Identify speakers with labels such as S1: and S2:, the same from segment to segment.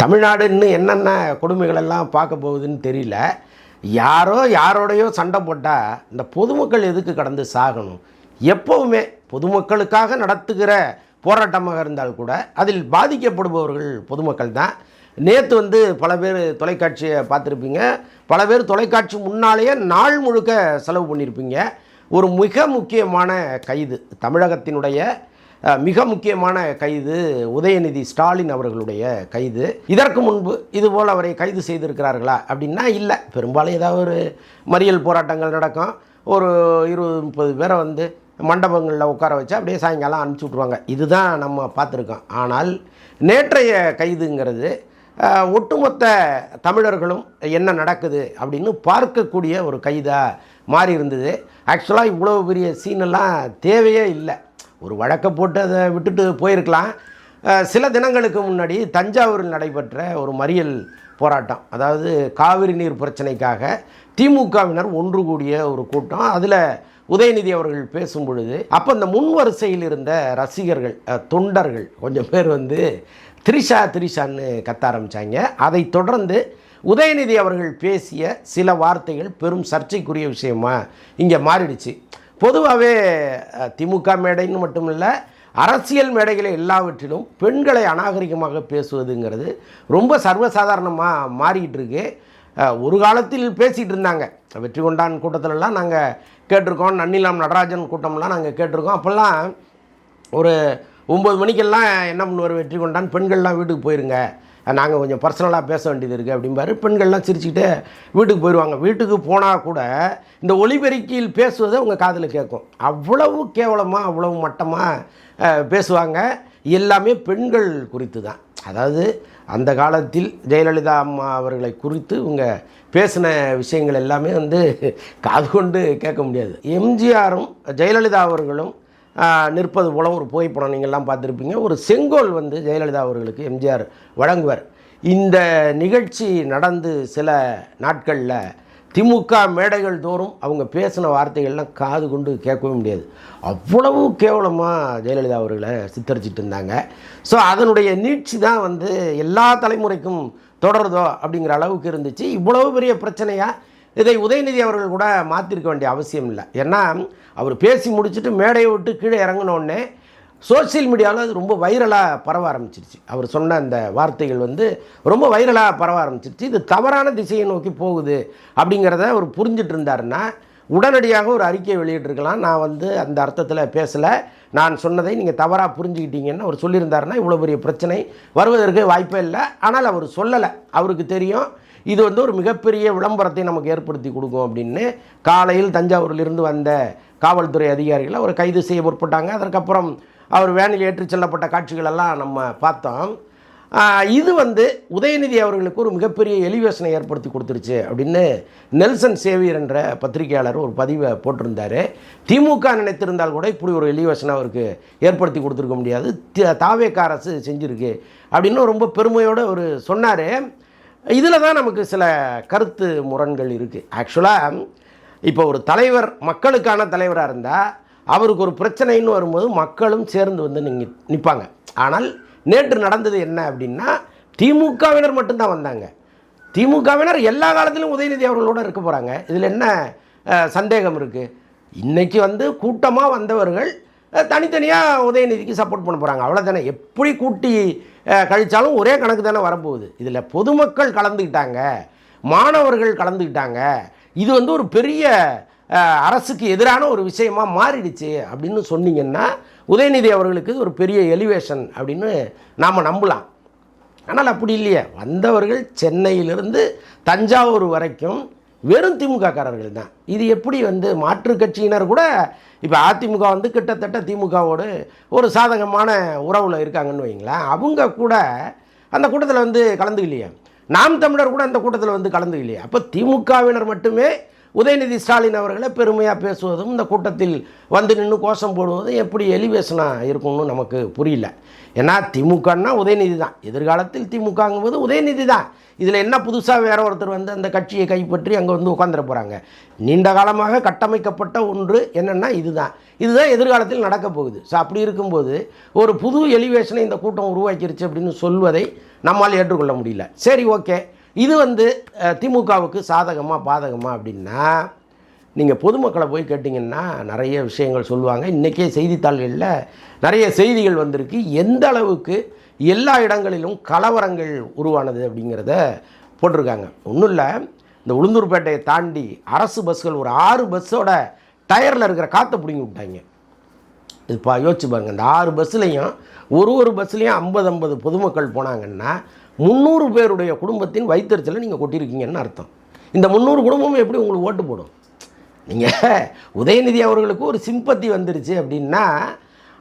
S1: தமிழ்நாடுன்னு என்னென்ன கொடுமைகள் எல்லாம் பார்க்க போகுதுன்னு தெரியல. யாரோ யாரோடையோ சண்டை போட்டால் இந்த பொதுமக்கள் எதுக்கு கடந்து சாகணும்? எப்போவுமே பொதுமக்களுக்காக நடத்துகிற போராட்டமாக இருந்தால் கூட அதில் பாதிக்கப்படுபவர்கள் பொதுமக்கள் தான். நேற்று பல பேர் தொலைக்காட்சியை பார்த்துருப்பீங்க. பல பேர் தொலைக்காட்சி முன்னாலேயே நாள் முழுக்க செலவு பண்ணியிருப்பீங்க. ஒரு மிக முக்கியமான கைது, தமிழகத்தினுடைய மிக முக்கியமான கைது உதயநிதி ஸ்டாலின் அவர்களுடைய கைது. இதற்கு முன்பு இதுபோல் அவரை கைது செய்திருக்கிறார்களா அப்படின்னா இல்லை. பெரும்பாலும் ஏதாவது ஒரு மறியல் போராட்டங்கள் நடக்கும். ஒரு 20-30 பேரை மண்டபங்களில் உட்கார வச்சு அப்படியே சாயங்காலம் அனுப்பிச்சி விட்ருவாங்க. இதுதான் நம்ம பார்த்துருக்கோம். ஆனால் நேற்றைய கைதுங்கிறது ஒட்டுமொத்த தமிழர்களும் என்ன நடக்குது அப்படின்னு பார்க்கக்கூடிய ஒரு கைதாக மாறி இருந்தது. ஆக்சுவலாக இவ்வளோ பெரிய சீனெல்லாம் தேவையே இல்லை. ஒரு வழக்கை போட்டு அதை விட்டுட்டு போயிருக்கலாம். சில தினங்களுக்கு முன்னாடி தஞ்சாவூரில் நடைபெற்ற ஒரு மறியல் போராட்டம், அதாவது காவிரி நீர் பிரச்சனைக்காக திமுகவினர் ஒன்று கூடிய ஒரு கூட்டம். அதில் உதயநிதி அவர்கள் பேசும் பொழுது அப்போ இந்த முன் வரிசையில் இருந்த ரசிகர்கள், தொண்டர்கள் கொஞ்சம் பேர் திரிஷா திரிஷான்னு கத்த ஆரம்பித்தாங்க. அதை தொடர்ந்து உதயநிதி அவர்கள் பேசிய சில வார்த்தைகள் பெரும் சர்ச்சைக்குரிய விஷயமா இங்கே மாறிடுச்சு. பொதுவாகவே திமுக மேடைன்னு மட்டும் இல்லை, அரசியல் மேடைகளை எல்லாவற்றிலும் பெண்களை அநாகரிகமாக பேசுவதுங்கிறது ரொம்ப சர்வசாதாரணமாக மாறிக்கிட்டு இருக்கு. ஒரு காலத்தில் பேசிகிட்டு இருந்தாங்க. வெற்றி கொண்டான் கூட்டத்திலலாம் நாங்கள் கேட்டிருக்கோம். நன்னிலாம் நடராஜன் கூட்டம்லாம் நாங்கள் கேட்டிருக்கோம். அப்போல்லாம் ஒரு 9 மணிக்கெல்லாம் என்ன பண்ணுவார் வெற்றி கொண்டான், பெண்கள்லாம் வீட்டுக்கு போயிருங்க, நாங்கள் கொஞ்சம் பர்சனலாக பேச வேண்டியது இருக்குது அப்படிம்பாரு. பெண்கள்லாம் சிரிச்சுக்கிட்டே வீட்டுக்கு போயிடுவாங்க. வீட்டுக்கு போனால் கூட இந்த ஒலிபெருக்கியில் பேசுவதை உங்கள் காதில் கேட்கும். அவ்வளவு கேவலமாக அவ்வளவு மட்டமாக பேசுவாங்க. எல்லாமே பெண்கள் குறித்து தான். அதாவது அந்த காலத்தில் ஜெயலலிதா அம்மா அவர்களை குறித்து இவங்க பேசின விஷயங்கள் எல்லாமே காது கொண்டு கேட்க முடியாது. எம்ஜிஆரும் ஜெயலலிதா அவர்களும் நிற்பது போல ஒரு புகைப்படம் நீங்கள்லாம் பார்த்துருப்பீங்க. ஒரு செங்கோல் ஜெயலலிதா அவர்களுக்கு எம்ஜிஆர் வழங்குவார். இந்த நிகழ்ச்சி நடந்து சில நாட்களில் திமுக மேடைகள் தோறும் அவங்க பேசின வார்த்தைகள்லாம் காது கொண்டு கேட்கவே முடியாது. அவ்வளவு கேவலமாக ஜெயலலிதா அவர்களை சித்தரிச்சிட்டு இருந்தாங்க. ஸோ அதனுடைய நீட்சி தான் எல்லா தலைமுறைக்கும் தொடருதோ அப்படிங்கிற அளவுக்கு இருந்துச்சு. இவ்வளவு பெரிய பிரச்சனையாக இதை உதயநிதி அவர்கள் கூட மாற்றிருக்க வேண்டிய அவசியம் இல்லை. ஏன்னா அவர் பேசி முடிச்சுட்டு மேடையை விட்டு கீழே இறங்கினோடனே சோசியல் மீடியாவில் அது ரொம்ப வைரலாக பரவ ஆரம்பிச்சிருச்சு. அவர் சொன்ன அந்த வார்த்தைகள் ரொம்ப வைரலாக பரவ ஆரம்பிச்சிருச்சு. இது தவறான திசையை நோக்கி போகுது அப்படிங்கிறத அவர் புரிஞ்சிட்டு இருந்தாருன்னா உடனடியாக ஒரு அறிக்கையை வெளியிட்டிருக்கலாம். நான் அந்த அர்த்தத்தில் பேசலை, நான் சொன்னதை நீங்கள் தவறாக புரிஞ்சுக்கிட்டீங்கன்னு அவர் சொல்லியிருந்தாருன்னா இவ்வளோ பெரிய பிரச்சனை வருவதற்கு வாய்ப்பே இல்லை. ஆனால் அவர் சொல்லலை. அவருக்கு தெரியும் இது ஒரு மிகப்பெரிய விளம்பரத்தை நமக்கு ஏற்படுத்தி கொடுக்கும் அப்படின்னு. காலையில் தஞ்சாவூரிலிருந்து வந்த காவல்துறை அதிகாரிகள் அவர் கைது செய்ய முற்பட்டாங்க. அதற்கப்புறம் அவர் வேனில் ஏற்றிச் செல்லப்பட்ட காட்சிகளெல்லாம் நம்ம பார்த்தோம். இது உதயநிதி அவர்களுக்கு ஒரு மிகப்பெரிய எலிவேஷனை ஏற்படுத்தி கொடுத்துருச்சு அப்படின்னு நெல்சன் சேவியர் என்ற பத்திரிகையாளர் ஒரு பதிவை போட்டிருந்தார். திமுக நினைத்திருந்தால் கூட இப்படி ஒரு எலிவேஷனை அவருக்கு ஏற்படுத்தி கொடுத்துருக்க முடியாது, தாவேக அரசு செஞ்சுருக்கு அப்படின்னு ரொம்ப பெருமையோடு அவர் சொன்னார். இதில் தான் நமக்கு சில கருத்து முரண்கள் இருக்குது. ஆக்சுவலாக இப்போ ஒரு தலைவர் மக்களுக்கான தலைவராக இருந்தால் அவருக்கு ஒரு பிரச்சனைன்னு வரும்போது மக்களும் சேர்ந்து நீங்கள் நிற்பாங்க. ஆனால் நேற்று நடந்தது என்ன அப்படின்னா திமுகவினர் மட்டும்தான் வந்தாங்க. திமுகவினர் எல்லா காலத்திலும் உதயநிதி அவர்களோடு இருக்க போகிறாங்க. இதில் என்ன சந்தேகம் இருக்குது? இன்றைக்கி கூட்டமாக வந்தவர்கள் தனித்தனியாக உதயநிதிக்கு சப்போர்ட் பண்ண போகிறாங்க, அவ்வளோதானே. எப்படி கூட்டி கழித்தாலும் ஒரே கணக்கு தானே வரப்போகுது. இதில் பொதுமக்கள் கலந்துக்கிட்டாங்க, மாணவர்கள் கலந்துக்கிட்டாங்க. இது ஒரு பெரிய அரசுக்கு எதிரான ஒரு விஷயமாக மாறிடுச்சு அப்படின்னு சொன்னீங்கன்னா உதயநிதி அவர்களுக்கு ஒரு பெரிய எலிவேஷன் அப்படின்னு நாம் நம்பலாம். ஆனால் அப்படி இல்லையே. வந்தவர்கள் சென்னையிலிருந்து தஞ்சாவூர் வரைக்கும் வெறும் திமுககாரர்கள் தான். இது எப்படி மாற்று கட்சியினர் கூட இப்போ அதிமுக கிட்டத்தட்ட திமுகவோடு ஒரு சாதகமான உறவில் இருக்காங்கன்னு வைங்களேன். அவங்க கூட அந்த கூட்டத்தில் கலந்துக்கலையே. நாம் தமிழர் கூட அந்த கூட்டத்தில் கலந்துக்கலையே. அப்போ திமுகவினர் மட்டுமே உதயநிதி ஸ்டாலின் அவர்களை பெருமையாக பேசுவதும் இந்த கூட்டத்தில் வந்து நின்று கோஷம் போடுவதும் எப்படி எலிவேஷனாக இருக்கும்னு நமக்கு புரியல. ஏன்னா திமுகன்னா உதயநிதி தான், எதிர்காலத்தில் திமுகங்கும்போது உதயநிதி தான். இதில் என்ன புதுசாக வேற ஒருத்தர் வந்து அந்த கட்சியை கைப்பற்றி அங்கே வந்து உட்காந்துட போகிறாங்க? நீண்ட காலமாக கட்டமைக்கப்பட்ட ஒன்று என்னென்னா இதுதான் எதிர்காலத்தில் நடக்க போகுது. ஸோ அப்படி இருக்கும்போது ஒரு புது எலிவேஷனை இந்த கூட்டம் உருவாக்கிருச்சு அப்படின்னு சொல்வதை நம்மால் ஏற்றுக்கொள்ள முடியல. சரி, ஓகே, இது வந்து திமுகவுக்கு சாதகமாக பாதகமாக அப்படின்னா நீங்கள் பொதுமக்களை போய் கேட்டிங்கன்னா நிறைய விஷயங்கள் சொல்லுவாங்க. இன்றைக்கே செய்தித்தாள்களில் நிறைய செய்திகள் வந்திருக்கு, எந்த அளவுக்கு எல்லா இடங்களிலும் கலவரங்கள் உருவானது அப்படிங்கிறத போட்டிருக்காங்க. ஒன்றும் இல்லை, இந்த உளுந்தூர்பேட்டையை தாண்டி அரசு பஸ்கள் ஒரு 6 பஸ்ஸோட டயரில் இருக்கிற காற்றை பிடிங்கி விட்டாங்க. இப்போ யோசிச்சு பாருங்கள், இந்த 6 பஸ்ஸுலேயும் ஒரு பஸ்ஸுலேயும் 50 பொதுமக்கள் போனாங்கன்னா 300 பேருடைய குடும்பத்தின் வயிற்றுச்சலை நீங்கள் கொட்டியிருக்கீங்கன்னு அர்த்தம். இந்த 300 குடும்பமும் எப்படி உங்களுக்கு ஓட்டு போடும்? நீங்கள் உதயநிதி அவர்களுக்கு ஒரு சிம்பத்தி வந்துருச்சு அப்படின்னா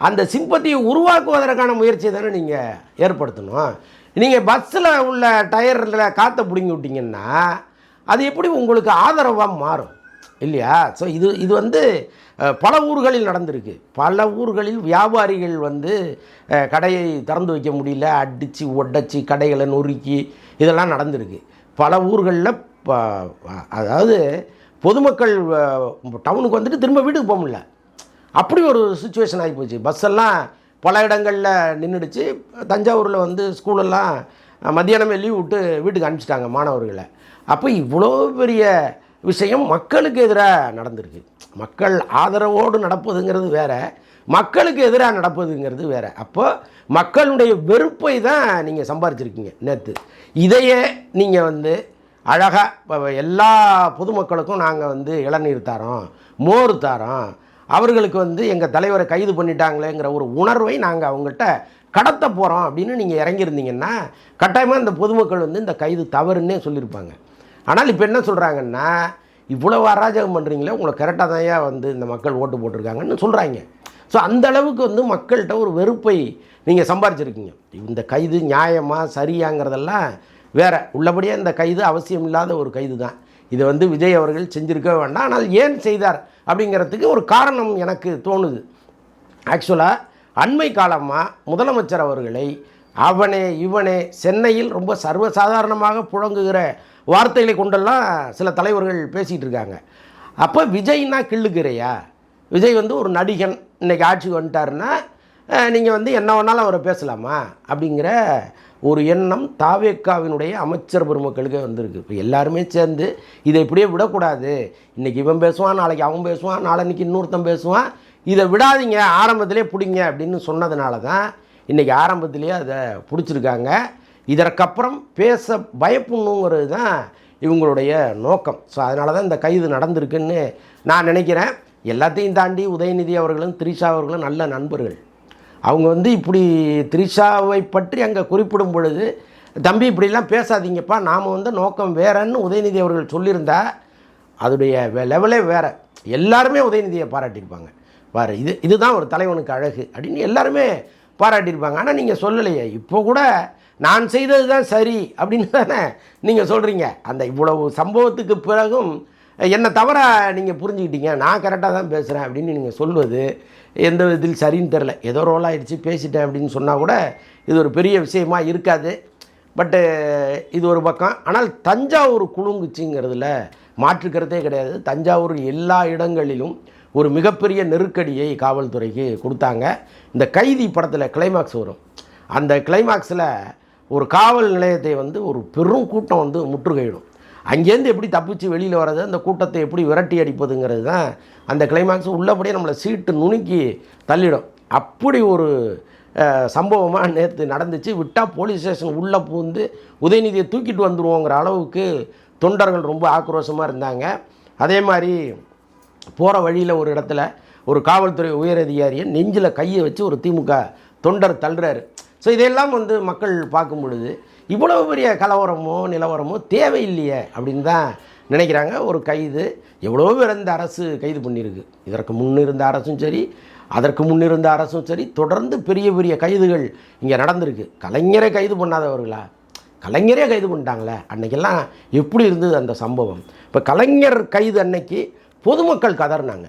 S1: அந்த சிம்பத்தியை உருவாக்குவதற்கான முயற்சியை தானே நீங்கள் ஏற்படுத்தணும். நீங்கள் பஸ்ஸில் உள்ள டயரில் காற்றை பிடுங்கி விட்டிங்கன்னா அது எப்படி உங்களுக்கு ஆதரவாக மாறும் இல்லையா? ஸோ இது வந்து பல ஊர்களில் நடந்திருக்கு. பல ஊர்களில் வியாபாரிகள் வந்து கடையை திறந்து வைக்க முடியல, அடித்து உடச்சி கடைகளை நொறுக்கி இதெல்லாம் நடந்திருக்கு. பல ஊர்களில் அதாவது பொதுமக்கள் டவுனுக்கு வந்துட்டு திரும்ப வீட்டுக்கு போக முடியல, அப்படி ஒரு சுச்சுவேஷன் ஆகிப்போச்சு. பஸ்ஸெல்லாம் பல இடங்களில் நின்றுடுச்சு. தஞ்சாவூரில் வந்து ஸ்கூலெல்லாம் மத்தியானமே லீவ் விட்டு வீட்டுக்கு அனுப்பிச்சிட்டாங்க மாணவர்களை. அப்போ இவ்வளோ பெரிய விஷயம் மக்களுக்கு எதிராக நடந்திருக்கு. மக்கள் ஆதரவோடு நடப்பதுங்கிறது வேறு, மக்களுக்கு எதிராக நடப்பதுங்கிறது வேறு. அப்போ மக்களுடைய வெறுப்பை தான் நீங்கள் சம்பாதிச்சிருக்கீங்க நேற்று. இதையே நீங்கள் வந்து அழகாக எல்லா பொதுமக்களுக்கும் நாங்கள் வந்து இளநீர் தரோம், மோர் தரோம், அவர்களுக்கு வந்து எங்கள் தலைவரை கைது பண்ணிட்டாங்களேங்கிற ஒரு உணர்வை நாங்கள் அவங்கள்ட்ட கடத்த போகிறோம் அப்படின்னு நீங்கள் இறங்கியிருந்தீங்கன்னா கட்டாயமாக இந்த பொதுமக்கள் வந்து இந்த கைது தவறுன்னே சொல்லியிருப்பாங்க. ஆனால் இப்போ என்ன சொல்கிறாங்கன்னா, இவ்வளோ அராஜகம் பண்ணுறீங்களே, உங்களை கரெக்டாக தான் வந்து இந்த மக்கள் ஓட்டு போட்டிருக்காங்கன்னு சொல்கிறாங்க. ஸோ அந்த அளவுக்கு வந்து மக்கள்கிட்ட ஒரு வெறுப்பை நீங்கள் சம்பாதிச்சிருக்கீங்க. இந்த கைது நியாயமாக சரியாங்கிறதெல்லாம் வேறு. உள்ளபடியாக இந்த கைது அவசியம் இல்லாத ஒரு கைது தான். இதை வந்து விஜய் அவர்கள் செஞ்சுருக்க வேண்டாம். ஆனால் ஏன் செய்தார் அப்படிங்கிறதுக்கு ஒரு காரணம் எனக்கு தோணுது. ஆக்சுவலாக அண்மை காலமாக முதலமைச்சர் அவர்களை அவனே இவனே சென்னையில் ரொம்ப சர்வசாதாரணமாக புழங்குகிற வார்த்தைகளை கொண்டெல்லாம் சில தலைவர்கள் பேசிகிட்டு இருக்காங்க. அப்போ விஜய்னா கிள்ளுக்கிறையா? விஜய் வந்து ஒரு நடிகன், இன்றைக்கி ஆட்சிக்கு வந்துட்டாருன்னா நீங்கள் வந்து என்ன வேணாலும் அவரை பேசலாமா அப்படிங்கிற ஒரு எண்ணம் தாவேக்காவினுடைய அமைச்சர் பெருமக்களுக்கு வந்திருக்கு. இப்போ எல்லாருமே சேர்ந்து இதை இப்படியே விடக்கூடாது, இன்றைக்கி இவன் பேசுவான், நாளைக்கு அவன் பேசுவான், நாளைக்கு இன்னொருத்தன் பேசுவான், இதை விடாதீங்க, ஆரம்பத்திலே பிடிங்க அப்படின்னு சொன்னதுனால தான் இன்றைக்கி ஆரம்பத்திலேயே அதை பிடிச்சிருக்காங்க. இதற்கப்புறம் பேச பயப்புண்ணுங்கிறது தான் இவங்களுடைய நோக்கம். ஸோ அதனால தான் இந்த கைது நடந்திருக்குன்னு நான் நினைக்கிறேன். எல்லாத்தையும் தாண்டி உதயநிதி அவர்களும் திரிஷா அவர்களும் நல்ல நண்பர்கள். அவங்க வந்து இப்படி திரிஷாவை பற்றி அங்கே குறிப்பிடும் பொழுது, தம்பி இப்படிலாம் பேசாதீங்கப்பா, நாம் வந்து நோக்கம் வேறன்னு உதயநிதி அவர்கள் சொல்லியிருந்தா அதோடைய லெவலே வேறு. எல்லாருமே உதயநிதியை பாராட்டியிருப்பாங்க. வேறு இதுதான் ஒரு தலைவனுக்கு அழகு அப்படின்னு எல்லாருமே பாராட்டியிருப்பாங்க. ஆனால் நீங்கள் சொல்லலையே. இப்போ கூட நான் செய்தது தான் சரி அப்படின்னு தானே நீங்கள் சொல்கிறீங்க. அந்த இவ்வளவு சம்பவத்துக்கு பிறகும் என்னை தவிர நீங்கள் புரிஞ்சுக்கிட்டீங்க, நான் கரெக்டாக தான் பேசுகிறேன் அப்படின்னு நீங்கள் சொல்வது எந்த விதத்தில் சரின்னு தெரில. ஏதோ ரோல் ஆகிடுச்சு பேசிட்டேன் அப்படின்னு சொன்னால் கூட இது ஒரு பெரிய விஷயமா இருக்காது. பட்டு இது ஒரு பக்கம். ஆனால் தஞ்சாவூர் குலுங்குச்சிங்கிறதுல மாற்றுக்கிறதே கிடையாது. தஞ்சாவூர் எல்லா இடங்களிலும் ஒரு மிகப்பெரிய நெருக்கடியை காவல்துறைக்கு கொடுத்தாங்க. இந்த கைதி படத்தில் கிளைமாக்ஸ் வரும். அந்த கிளைமாக்ஸில் ஒரு காவல் நிலையத்தை வந்து ஒரு பெரும் கூட்டம் வந்து முற்றுகையிடும். அங்கேருந்து எப்படி தப்பிச்சு வெளியில் வர்றது, அந்த கூட்டத்தை எப்படி விரட்டி அடிப்பதுங்கிறது தான் அந்த கிளைமாக்ஸ். உள்ளபடியே நம்மளை சீட்டு நுணுக்கி தள்ளிடும். அப்படி ஒரு சம்பவமாக நேற்று நடந்துச்சு. விட்டால் போலீஸ் ஸ்டேஷன் உள்ளே பூந்து உதயநிதியை தூக்கிட்டு வந்துடுவோங்கிற அளவுக்கு தொண்டர்கள் ரொம்ப ஆக்ரோஷமாக இருந்தாங்க. அதே மாதிரி போகிற வழியில் ஒரு இடத்துல ஒரு காவல்துறை உயரதிகாரியை நெஞ்சில் கையை வச்சு ஒரு திமுக தொண்டர் தள்ளுறாரு. ஸோ இதையெல்லாம் வந்து மக்கள் பார்க்கும் பொழுது இவ்வளோ பெரிய கலவரமோ நிலவரமோ தேவையில்லையே அப்படின்னு தான் நினைக்கிறாங்க. ஒரு கைது எவ்வளோ பேர் இந்த அரசு கைது பண்ணியிருக்கு. இதற்கு முன்னிருந்த அரசும் சரி, அதற்கு முன்னிருந்த அரசும் சரி, தொடர்ந்து பெரிய பெரிய கைதுகள் இங்கே நடந்திருக்கு. கலைஞரை கைது பண்ணாதவர்களா? கலைஞரே கைது பண்ணிட்டாங்களே, அன்னைக்கெல்லாம் எப்படி இருந்தது அந்த சம்பவம். இப்போ கலைஞர் கைது அன்னைக்கு பொதுமக்கள் கதறினாங்க.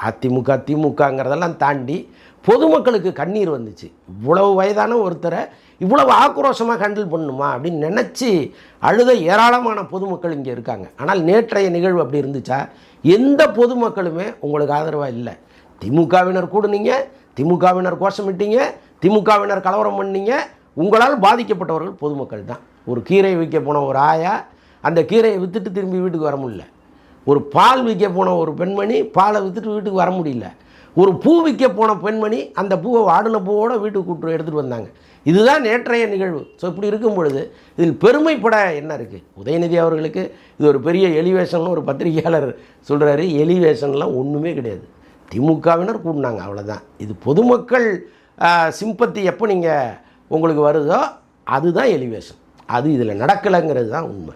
S1: அதிமுக திமுகங்கிறதெல்லாம் தாண்டி பொதுமக்களுக்கு கண்ணீர் வந்துச்சு. இவ்வளவு வயதான ஒருத்தரை இவ்வளவு ஆக்ரோஷமாக ஹேண்டில் பண்ணணுமா அப்படின்னு நினச்சி அழுத ஏராளமான பொதுமக்கள் இங்கே இருக்காங்க. ஆனால் நேற்றைய நிகழ்வு அப்படி இருந்துச்சா? எந்த பொதுமக்களுமே உங்களுக்கு ஆதரவாக இல்லை. திமுகவினர் கூடுனீங்க, திமுகவினர் கோஷமிட்டீங்க, திமுகவினர் கலவரம் பண்ணீங்க. உங்களால் பாதிக்கப்பட்டவர்கள் பொதுமக்கள் தான். ஒரு கீரை விற்க போன ஒரு ஆயா அந்த கீரையை விற்றுட்டு திரும்பி வீட்டுக்கு வர முடியல. ஒரு பால் விற்க போன ஒரு பெண்மணி பாலை விற்றுட்டு வீட்டுக்கு வர முடியல. ஒரு பூ விற்க போன பெண்மணி அந்த பூவை வாடின பூவோடு வீட்டுக்கு கூப்பிட்டு எடுத்துகிட்டு வந்தாங்க. இதுதான் நேற்றைய நிகழ்வு. ஸோ இப்படி இருக்கும் பொழுது இதில் பெருமைப்பட என்ன இருக்குது? உதயநிதி அவர்களுக்கு இது ஒரு பெரிய எலிவேஷன் ஒரு பத்திரிகையாளர் சொல்கிறாரு. எலிவேஷன்லாம் ஒன்றுமே கிடையாது. திமுகவினர் கூட்டினாங்க, அவ்வளோதான். இது பொதுமக்கள் சிம்பத்தி எப்போ நீங்கள் உங்களுக்கு வருதோ அதுதான் எலிவேஷன். அது இதில் நடக்கலைங்கிறது தான் உண்மை.